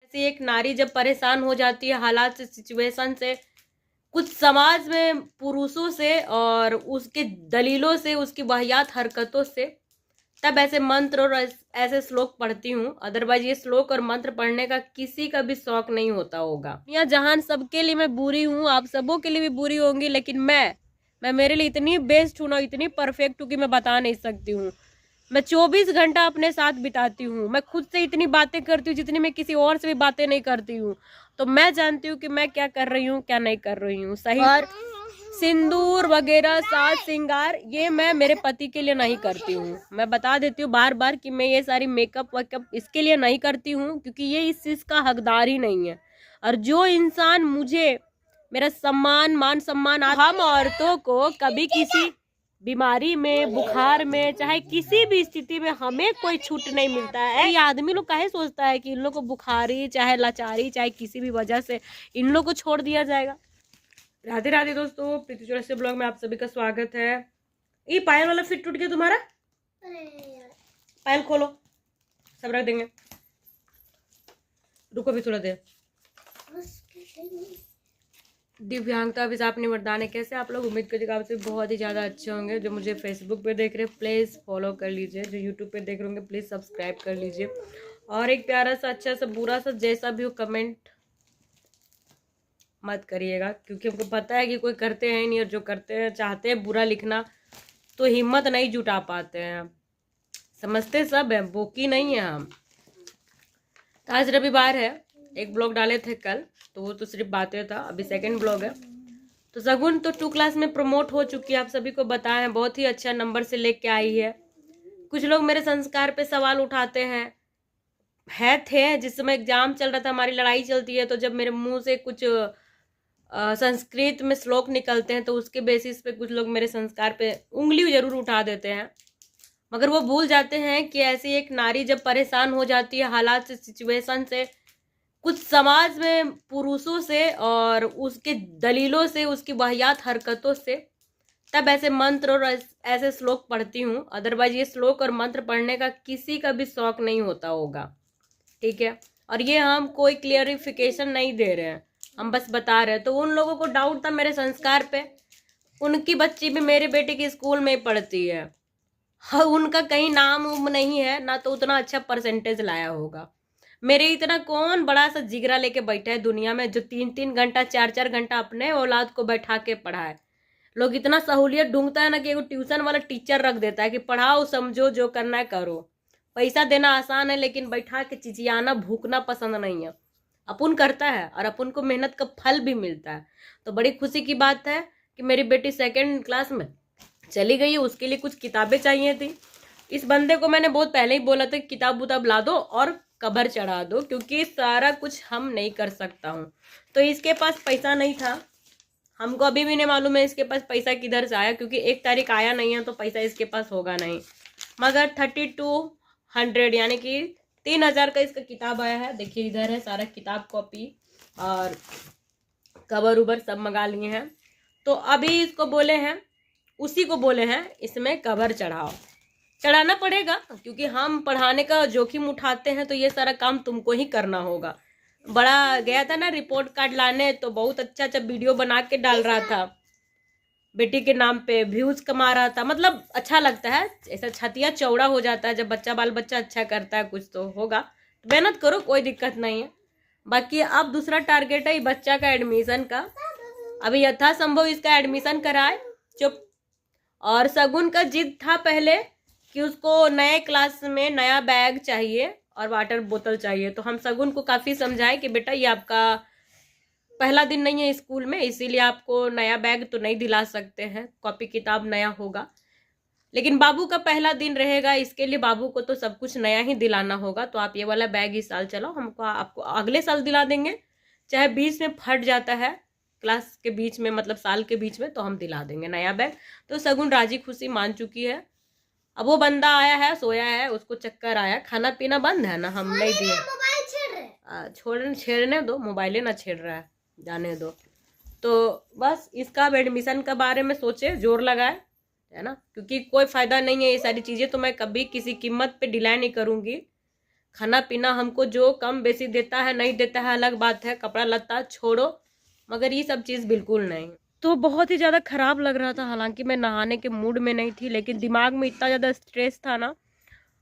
ऐसी एक नारी जब परेशान हो जाती है हालात से, सिचुएशन से, कुछ समाज में पुरुषों से और उसके दलीलों से, उसकी वाहियात हरकतों से, तब ऐसे मंत्र और ऐसे श्लोक पढ़ती हूँ। अदरवाइज ये श्लोक और मंत्र पढ़ने का किसी का भी शौक नहीं होता होगा। यहाँ जहान सबके लिए मैं बुरी हूँ, आप सबों के लिए भी बुरी होंगी, लेकिन मैं मेरे लिए इतनी बेस्ट हूँ ना, इतनी परफेक्ट हूँ कि मैं बता नहीं सकती हूँ। मैं 24 घंटा अपने साथ बिताती हूँ। मैं खुद से इतनी बातें करती हूँ जितनी मैं किसी और से भी बातें नहीं करती हूँ। तो मैं जानती हूँ कि मैं क्या कर रही हूँ, क्या नहीं कर रही हूँ, सही। और सिंदूर वगैरह, साज श्रृंगार, ये मैं मेरे पति के लिए नहीं करती हूँ। मैं बता देती हूँ बार बार कि मैं ये सारी मेकअप वेकअप इसके लिए नहीं करती हूँ, क्योंकि ये इस चीज़ का हकदार ही नहीं है। और जो इंसान मुझे मेरा सम्मान, मान सम्मान, हम औरतों को कभी किसी बीमारी में, बुखार में, चाहे किसी भी स्थिति में हमें कोई छूट नहीं मिलता है। ये आदमी लोग काहे सोचता है कि इन लोग को बुखारी, चाहे लाचारी, चाहे किसी भी वजह से इन लोग को छोड़ दिया जाएगा। राधे राधे दोस्तों, प्रीति चौरसिया ब्लॉग में आप सभी का स्वागत है। ये पायल वाला फिट टूट गया तुम्हारा, पायल खोलो, सब रख देंगे। रुको भी थोड़ा देर। दिव्यांगता अभिशाप निवर्दान है। कैसे आप लोग? उम्मीद करिएगा आपसे बहुत ही ज़्यादा अच्छे होंगे। जो मुझे फेसबुक पे देख रहे हैं प्लीज़ फॉलो कर लीजिए, जो यूट्यूब पे देख रहे होंगे प्लीज़ सब्सक्राइब कर लीजिए, और एक प्यारा सा, अच्छा सा, बुरा सा, जैसा भी हो कमेंट मत करिएगा, क्योंकि हमको पता है कि कोई करते हैं नहीं, और जो करते हैं चाहते हैं बुरा लिखना तो हिम्मत नहीं जुटा पाते हैं। समझते सब है, बोकी नहीं है हम। तो आज रविवार है, एक ब्लॉग डाले थे कल, तो वो तो सिर्फ बातें था। अभी सेकंड ब्लॉग है। तो सगुन तो 2 क्लास में प्रमोट हो चुकी है, आप सभी को बताया है, बहुत ही अच्छा नंबर से लेके आई है। कुछ लोग मेरे संस्कार पे सवाल उठाते हैं थे जिस समय एग्जाम चल रहा था, हमारी लड़ाई चलती है, तो जब मेरे मुंह से कुछ संस्कृत में श्लोक निकलते हैं तो उसके बेसिस पे कुछ लोग मेरे संस्कार पे उंगली जरूर उठा देते हैं, मगर वो भूल जाते हैं कि ऐसी एक नारी जब परेशान हो जाती है हालात से, सिचुएशन से, कुछ समाज में पुरुषों से और उसके दलीलों से, उसकी वाहियात हरकतों से, तब ऐसे मंत्र और ऐसे श्लोक पढ़ती हूँ। अदरवाइज ये श्लोक और मंत्र पढ़ने का किसी का भी शौक नहीं होता होगा, ठीक है। और ये हम कोई क्लियरिफिकेशन नहीं दे रहे हैं, हम बस बता रहे हैं। तो उन लोगों को डाउट था मेरे संस्कार पे, उनकी बच्ची भी मेरे बेटे की स्कूल में ही पढ़ती है। हाँ, उनका कहीं नाम उम नहीं है ना, तो उतना अच्छा परसेंटेज लाया होगा। मेरे इतना कौन बड़ा सा जिगरा लेके बैठा है दुनिया में, जो 3-3 घंटा, 4-4 घंटा अपने औलाद को बैठा के पढ़ाए। लोग इतना सहूलियत ढूंढता है ना कि एगो ट्यूशन वाला टीचर रख देता है कि पढ़ाओ, समझो, जो करना है करो। पैसा देना आसान है, लेकिन बैठा के चिचियाना, भूखना पसंद नहीं है। अपन करता है और अपन को मेहनत का फल भी मिलता है। तो बड़ी खुशी की बात है कि मेरी बेटी 2nd क्लास में चली गई है। उसके लिए कुछ किताबें चाहिए थी। इस बंदे को मैंने बहुत पहले ही बोला था किताब उताब ला दो और कबर चढ़ा दो, क्योंकि सारा कुछ हम नहीं कर सकता हूँ। तो इसके पास पैसा नहीं था, हमको अभी भी नहीं मालूम है इसके पास पैसा किधर से आया, क्योंकि 1 तारीख आया नहीं है तो पैसा इसके पास होगा नहीं। मगर 3200 यानी कि 3000 का इसका किताब आया है। देखिए इधर है सारा किताब, कॉपी और कवर उबर सब मंगा लिए हैं। तो अभी इसको बोले हैं, उसी को बोले हैं इसमें कवर चढ़ाओ। चढ़ाना पड़ेगा, क्योंकि हम पढ़ाने का जोखिम उठाते हैं तो ये सारा काम तुमको ही करना होगा। बड़ा गया था ना रिपोर्ट कार्ड लाने, तो बहुत अच्छा अच्छा वीडियो बना के डाल रहा था, बेटी के नाम पे व्यूज कमा रहा था। मतलब अच्छा लगता है, ऐसा छतिया चौड़ा हो जाता है जब बच्चा, बाल बच्चा अच्छा करता है, कुछ तो होगा। तो मेहनत करो, कोई दिक्कत नहीं है। बाकी अब दूसरा टारगेट है बच्चा का एडमिशन का। अभी यथासंभव इसका एडमिशन कराए, चुप। और सगुन का जिद था पहले कि उसको नए क्लास में नया बैग चाहिए और वाटर बोतल चाहिए। तो हम सगुन को काफ़ी समझाए कि बेटा ये आपका पहला दिन नहीं है स्कूल में, इसीलिए आपको नया बैग तो नहीं दिला सकते हैं, कॉपी किताब नया होगा। लेकिन बाबू का पहला दिन रहेगा, इसके लिए बाबू को तो सब कुछ नया ही दिलाना होगा। तो आप ये वाला बैग इस साल चलाओ, हमको आपको अगले साल दिला देंगे। चाहे बीच में फट जाता है, क्लास के बीच में, मतलब साल के बीच में, तो हम दिला देंगे नया बैग। तो सगुन राजी खुशी मान चुकी है। अब वो बंदा आया है, सोया है, उसको चक्कर आया, खाना पीना बंद है ना, हम नहीं दिए। छेड़ने दो, मोबाइले ना छेड़ रहा है, जाने दो। तो बस इसका एडमिशन के बारे में सोचे, जोर लगाए, है ना, क्योंकि कोई फायदा नहीं है। ये सारी चीज़ें तो मैं कभी किसी कीमत पे डिले नहीं करूँगी। खाना पीना हमको जो कम बेसी देता है, नहीं देता है अलग बात है, कपड़ा लत्ता छोड़ो, मगर ये सब चीज़ बिल्कुल नहीं। तो बहुत ही ज़्यादा ख़राब लग रहा था। हालांकि मैं नहाने के मूड में नहीं थी, लेकिन दिमाग में इतना ज़्यादा स्ट्रेस था ना,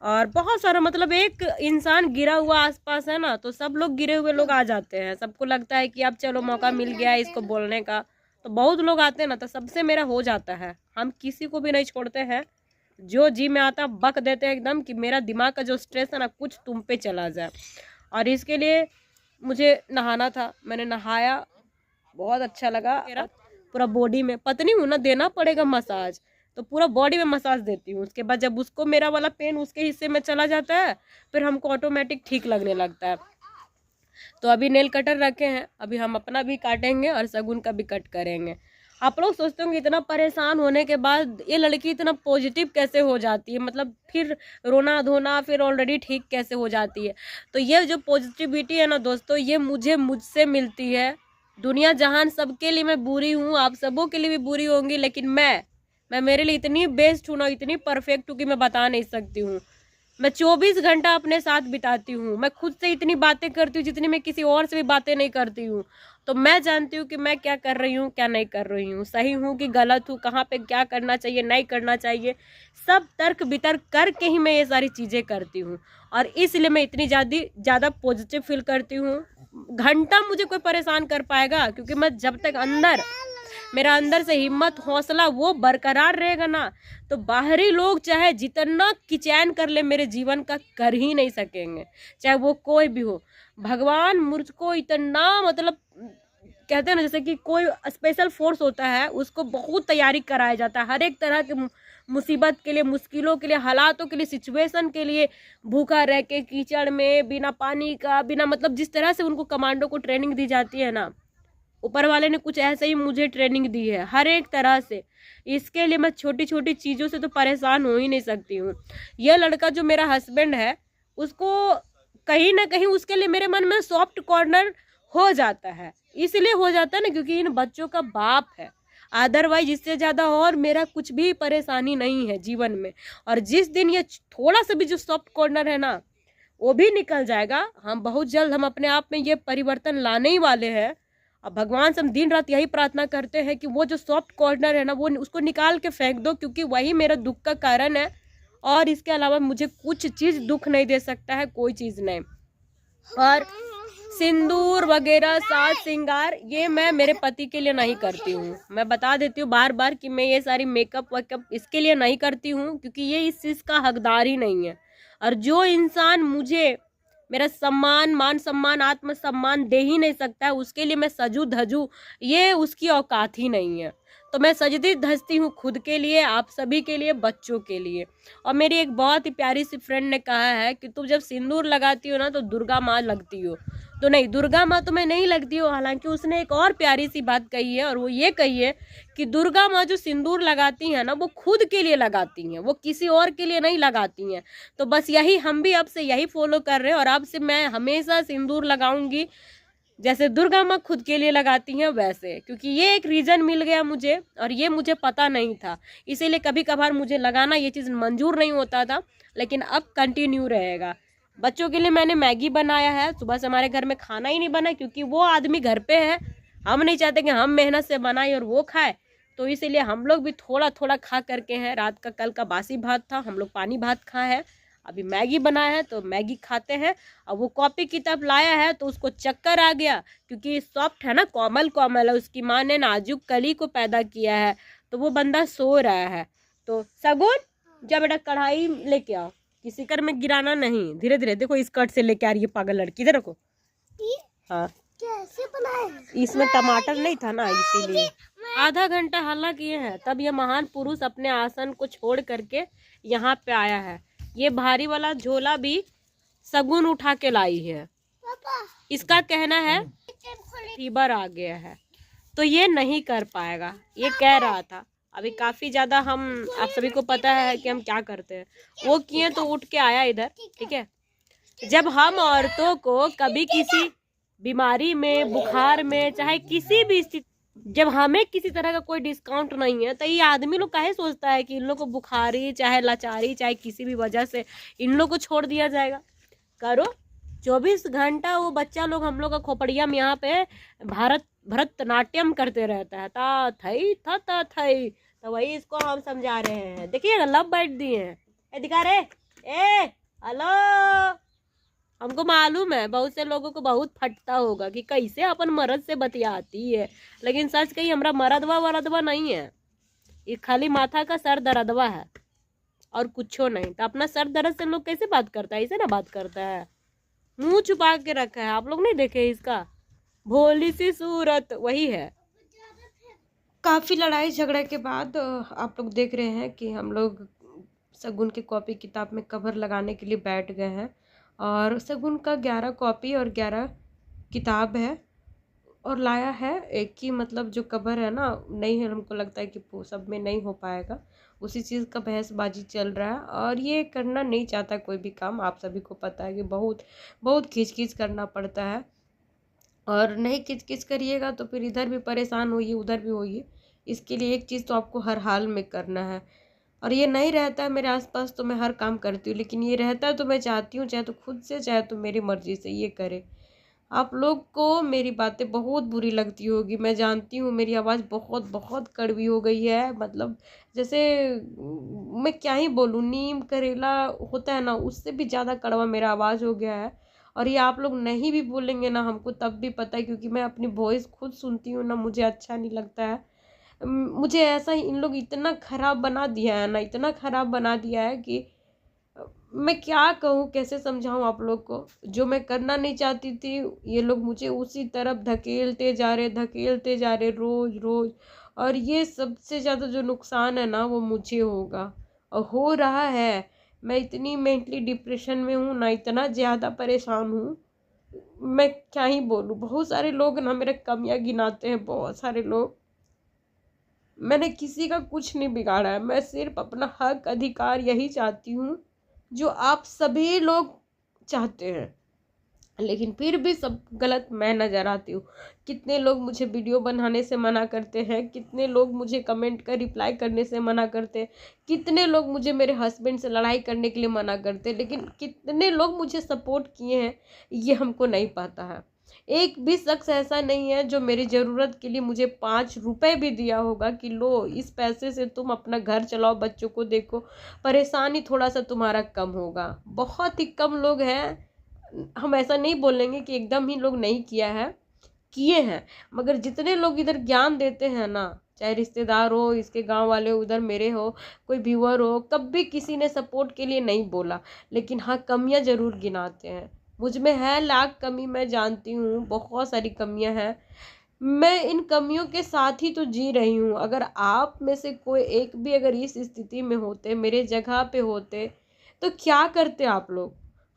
और बहुत सारा मतलब एक इंसान गिरा हुआ आसपास है ना, तो सब लोग गिरे हुए लोग आ जाते हैं। सबको लगता है कि अब चलो मौका मिल गया है इसको बोलने का, तो बहुत लोग आते हैं ना, तो सबसे मेरा हो जाता है। हम किसी को भी नहीं छोड़ते हैं, जो जी में आता बक देते हैं एकदम, कि मेरा दिमाग का जो स्ट्रेस है ना कुछ तुम पे चला जाए। और इसके लिए मुझे नहाना था, मैंने नहाया, बहुत अच्छा लगा। मेरा पूरा बॉडी में, पत्नी हूँ ना, देना पड़ेगा मसाज, तो पूरा बॉडी में मसाज देती हूँ। उसके बाद जब उसको मेरा वाला पेन उसके हिस्से में चला जाता है, फिर हमको ऑटोमेटिक ठीक लगने लगता है। तो अभी नेल कटर रखे हैं, अभी हम अपना भी काटेंगे और शगुन का भी कट करेंगे। आप लोग सोचते होंगे इतना परेशान होने के बाद ये लड़की इतना पॉजिटिव कैसे हो जाती है, मतलब फिर रोना धोना फिर ऑलरेडी ठीक कैसे हो जाती है। तो ये जो पॉजिटिविटी है ना दोस्तों, ये मुझसे मिलती है। दुनिया जहान सबके लिए मैं बुरी हूँ, आप सबों के लिए भी बुरी होंगी, लेकिन मैं मेरे लिए इतनी बेस्ट हूँ ना, इतनी परफेक्ट हूँ कि मैं बता नहीं सकती हूँ। मैं 24 घंटा अपने साथ बिताती हूँ, मैं खुद से इतनी बातें करती हूँ जितनी मैं किसी और से भी बातें नहीं करती हूँ। तो मैं जानती हूँ कि मैं क्या कर रही हूँ, क्या नहीं कर रही हूँ, सही हूँ कि गलत हूँ, कहाँ पे क्या करना चाहिए नहीं करना चाहिए, सब तर्क वितर्क करके ही मैं ये सारी चीज़ें करती हूँ। और इसलिए मैं इतनी ज़्यादा पॉजिटिव फील करती हूँ। घंटा मुझे कोई परेशान कर पाएगा, क्योंकि मैं जब तक मेरा अंदर से हिम्मत हौसला वो बरकरार रहेगा ना, तो बाहरी लोग चाहे जितना किचैन कर ले मेरे जीवन का, कर ही नहीं सकेंगे, चाहे वो कोई भी हो। भगवान मुझको इतना मतलब कहते हैं ना, जैसे कि कोई स्पेशल फोर्स होता है, उसको बहुत तैयारी कराया जाता है हर एक तरह के मुसीबत के लिए, मुश्किलों के लिए, हालातों के लिए, सिचुएशन के लिए। भूखा रह के कीचड़ में बिना पानी का, बिना मतलब जिस तरह से उनको कमांडो को ट्रेनिंग दी जाती है ना, ऊपर वाले ने कुछ ऐसे ही मुझे ट्रेनिंग दी है हर एक तरह से। इसके लिए मैं छोटी छोटी चीज़ों से तो परेशान हो ही नहीं सकती हूँ। यह लड़का जो मेरा हस्बैंड है, उसको कहीं ना कहीं उसके लिए मेरे मन में सॉफ्ट कॉर्नर हो जाता है। इसलिए हो जाता है ना क्योंकि इन बच्चों का बाप है। अदरवाइज इससे ज़्यादा और मेरा कुछ भी परेशानी नहीं है जीवन में। और जिस दिन ये थोड़ा सा भी जो सॉफ्ट कॉर्नर है ना, वो भी निकल जाएगा। हम बहुत जल्द हम अपने आप में ये परिवर्तन लाने ही वाले हैं। अब भगवान से हम दिन रात यही प्रार्थना करते हैं कि वो जो सॉफ्ट कॉर्नर है ना, वो उसको निकाल के फेंक दो, क्योंकि वही मेरा दुख का कारण है। और इसके अलावा मुझे कुछ चीज़ दुख नहीं दे सकता है, कोई चीज़ नहीं। और सिंदूर वगैरह साज श्रृंगार ये मैं मेरे पति के लिए नहीं करती हूँ। मैं बता देती हूँ बार बार कि मैं ये सारी मेकअप वेकअप इसके लिए नहीं करती हूँ, क्योंकि ये इस चीज़ का हकदार ही नहीं है। और जो इंसान मुझे मेरा सम्मान, मान सम्मान, आत्म सम्मान दे ही नहीं सकता है, उसके लिए मैं सजू धजू, ये उसकी औकात ही नहीं है। तो मैं सजती धजती हूँ खुद के लिए, आप सभी के लिए, बच्चों के लिए। और मेरी एक बहुत ही प्यारी सी फ्रेंड ने कहा है कि तुम जब सिंदूर लगाती हो ना तो दुर्गा माँ लगती हो। तो नहीं, दुर्गा माँ तो मैं नहीं लगती हूँ। हालांकि उसने एक और प्यारी सी बात कही है, और वो ये कही है कि दुर्गा माँ जो सिंदूर लगाती हैं ना, वो खुद के लिए लगाती हैं, वो किसी और के लिए नहीं लगाती हैं। तो बस यही हम भी अब से यही फॉलो कर रहे हैं, और अब से मैं हमेशा सिंदूर लगाऊंगी जैसे दुर्गा माँ खुद के लिए लगाती हैं वैसे, क्योंकि ये एक रीज़न मिल गया मुझे, और ये मुझे पता नहीं था। इसीलिए कभी कभार मुझे लगाना ये चीज़ मंजूर नहीं होता था, लेकिन अब कंटिन्यू रहेगा। बच्चों के लिए मैंने मैगी बनाया है। सुबह से हमारे घर में खाना ही नहीं बना, क्योंकि वो आदमी घर पे है। हम नहीं चाहते कि हम मेहनत से बनाए और वो खाए, तो इसीलिए हम लोग भी थोड़ा थोड़ा खा करके हैं। रात का कल का बासी भात था, हम लोग पानी भात खाए हैं। अभी मैगी बनाया है तो मैगी खाते हैं। अब वो कॉपी किताब लाया है तो उसको चक्कर आ गया, क्योंकि सॉफ्ट है ना, कोमल कोमल है, उसकी माँ ने नाजुक कली को पैदा किया है, तो वो बंदा सो रहा है। तो सगुन जा बेटा कढ़ाई लेके आओ, किसी कर में गिराना नहीं, धीरे धीरे। देखो स्कर्ट से लेके आ रही है पागल लड़की, इधर रखो। हाँ, कैसे बनाए? इसमें टमाटर नहीं था ना, इसीलिए। आधा घंटा हल्ला किए हैं, तब यह महान पुरुष अपने आसन को छोड़ करके यहाँ पे आया है। ये भारी वाला झोला भी सगुन उठा के लाई है। इसका कहना है फीवर आ गया है, तो ये नहीं कर पाएगा, ये कह रहा था। अभी काफ़ी ज़्यादा हम, आप सभी को पता है कि हम क्या करते हैं, वो किए तो उठ के आया इधर, ठीक है। जब हम औरतों को कभी किसी बीमारी में, बुखार में, चाहे किसी भी स्थिति, जब हमें किसी तरह का कोई डिस्काउंट नहीं है, तो ये आदमी लोग काहे सोचता है कि इन लोग को बुखारी, चाहे लाचारी, चाहे किसी भी वजह से इन लोग को छोड़ दिया जाएगा। करो। 24 घंटा वो बच्चा लोग हम लोग का खोपड़िया में यहाँ पे भरतनाट्यम करते रहता है, ता थई था ता थई। तो वही इसको हम समझा रहे हैं। देखिए लब बैठ दिए हैं, ए दिखा रहे, ए हेलो। हमको मालूम है बहुत से लोगों को बहुत फटता होगा कि कैसे अपन मर्द से बतियाती है, लेकिन सच कही हमरा मरदवा वरदवा नहीं है, ये खाली माथा का सर दर्दवा है और कुछो नहीं। तो अपना सर दर्द से लोग कैसे बात करता है, ऐसे ना बात करता है, मुंह छुपा के रखा है। आप लोग नहीं देखे इसका भोली सी सूरत, वही है। काफ़ी लड़ाई झगड़े के बाद आप लोग देख रहे हैं कि हम लोग शगुन की कॉपी किताब में कवर लगाने के लिए बैठ गए हैं। और शगुन का 11 कॉपी और 11 किताब है और लाया है एक ही, मतलब जो कवर है ना नहीं है, हमको लगता है कि वो सब में नहीं हो पाएगा, उसी चीज़ का बहसबाजी चल रहा है। और ये करना नहीं चाहता कोई भी काम, आप सभी को पता है कि बहुत बहुत खींच खींच करना पड़ता है, और नहीं खींच खींच करिएगा तो फिर इधर भी परेशान होइए उधर भी होइए। इसके लिए एक चीज़ तो आपको हर हाल में करना है। और ये नहीं रहता है मेरे आसपास तो मैं हर काम करती हूँ, लेकिन ये रहता है तो मैं चाहती हूँ चाहे तो खुद से चाहे तो मेरी मर्जी से ये करे। आप लोग को मेरी बातें बहुत बुरी लगती होगी, मैं जानती हूँ, मेरी आवाज़ बहुत बहुत कड़वी हो गई है, मतलब जैसे मैं क्या ही बोलूँ, नीम करेला होता है ना उससे भी ज़्यादा कड़वा मेरा आवाज़ हो गया है। और ये आप लोग नहीं भी बोलेंगे ना हमको तब भी पता है, क्योंकि मैं अपनी वॉइस खुद सुनती हूँ ना, मुझे अच्छा नहीं लगता है। मुझे ऐसा इन लोग इतना ख़राब बना दिया है ना, इतना ख़राब बना दिया है कि मैं क्या कहूँ, कैसे समझाऊँ आप लोग को। जो मैं करना नहीं चाहती थी ये लोग मुझे उसी तरफ धकेलते जा रहे रोज़ रोज़। और ये सबसे ज़्यादा जो नुकसान है ना वो मुझे होगा और हो रहा है। मैं इतनी मेंटली डिप्रेशन में हूँ ना, इतना ज़्यादा परेशान हूँ, मैं क्या ही बोलूँ। बहुत सारे लोग ना मेरे कमियाँ गिनाते हैं, बहुत सारे लोग। मैंने किसी का कुछ नहीं बिगाड़ा है, मैं सिर्फ अपना हक अधिकार यही चाहती हूँ जो आप सभी लोग चाहते हैं, लेकिन फिर भी सब गलत मैं नज़र आती हूँ। कितने लोग मुझे वीडियो बनाने से मना करते हैं, कितने लोग मुझे कमेंट का रिप्लाई करने से मना करते हैं, कितने लोग मुझे मेरे हस्बैंड से लड़ाई करने के लिए मना करते हैं, लेकिन कितने लोग मुझे सपोर्ट किए हैं ये हमको नहीं पता है। एक भी शख्स ऐसा नहीं है जो मेरी ज़रूरत के लिए मुझे 5 रुपए भी दिया होगा कि लो इस पैसे से तुम अपना घर चलाओ, बच्चों को देखो, परेशानी थोड़ा सा तुम्हारा कम होगा। बहुत ही कम लोग हैं, हम ऐसा नहीं बोलेंगे कि एकदम ही लोग नहीं किया है, किए हैं, मगर जितने लोग इधर ज्ञान देते हैं ना, चाहे रिश्तेदार हो, इसके गांव वाले, उधर मेरे हो, कोई व्यूअर हो, कभी किसी ने सपोर्ट के लिए नहीं बोला, लेकिन हाँ कमियां ज़रूर गिनाते हैं। मुझ में है लाख कमी, मैं जानती हूँ बहुत सारी कमियां हैं, मैं इन कमियों के साथ ही तो जी रही हूँ। अगर आप में से कोई एक भी अगर इस स्थिति में होते, मेरे जगह पे होते, तो क्या करते आप लोग,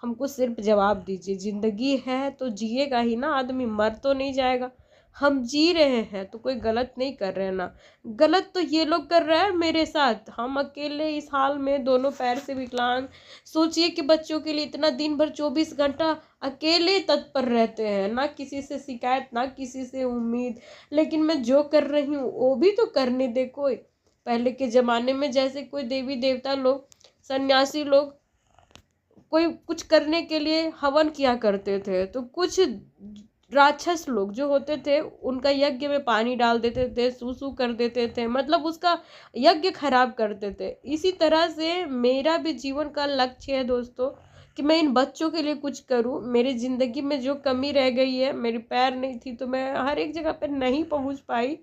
हमको सिर्फ जवाब दीजिए। ज़िंदगी है तो जिएगा ही ना आदमी, मर तो नहीं जाएगा। हम जी रहे हैं तो कोई गलत नहीं कर रहे हैं ना, गलत तो ये लोग कर रहे हैं मेरे साथ। हम अकेले इस हाल में, दोनों पैर से विकलांग, सोचिए कि बच्चों के लिए इतना दिन भर 24 घंटा अकेले तत्पर रहते हैं, ना किसी से शिकायत ना किसी से उम्मीद। लेकिन मैं जो कर रही हूँ वो भी तो करने दे कोई। पहले के ज़माने में जैसे कोई देवी देवता लोग, सन्यासी लोग कोई कुछ करने के लिए हवन किया करते थे, तो कुछ राक्षस लोग जो होते थे उनका यज्ञ में पानी डाल देते थे, सूसू कर देते थे, मतलब उसका यज्ञ खराब करते थे। इसी तरह से मेरा भी जीवन का लक्ष्य है दोस्तों कि मैं इन बच्चों के लिए कुछ करूं। मेरी ज़िंदगी में जो कमी रह गई है, मेरी पैर नहीं थी तो मैं हर एक जगह पर नहीं पहुंच पाई,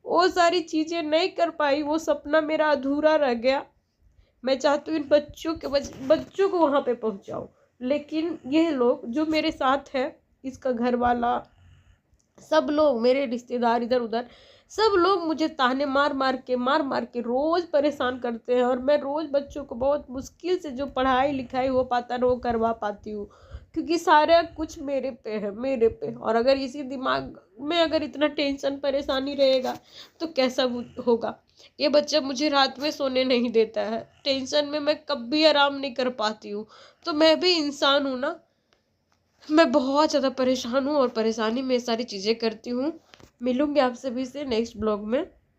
वो सारी चीज़ें नहीं कर पाई, वो सपना मेरा अधूरा रह गया। मैं चाहती हूँ इन बच्चों को वहाँ पे पहुँचाऊँ, लेकिन ये लोग जो मेरे साथ है, इसका घर वाला, सब लोग मेरे रिश्तेदार इधर उधर, सब लोग मुझे ताने मार मार के रोज़ परेशान करते हैं। और मैं रोज़ बच्चों को बहुत मुश्किल से जो पढ़ाई लिखाई हो पाता है वो करवा पाती हूँ, क्योंकि सारा कुछ मेरे पे है, मेरे पे। और अगर इसी दिमाग में अगर इतना टेंशन परेशानी रहेगा तो कैसा होगा। ये बच्चा मुझे रात में सोने नहीं देता है, टेंशन में मैं कभी आराम नहीं कर पाती हूँ। तो मैं भी इंसान हूँ ना, मैं बहुत ज़्यादा परेशान हूँ और परेशानी में सारी चीज़ें करती हूँ। मिलूंगी आप सभी से नेक्स्ट ब्लॉग में।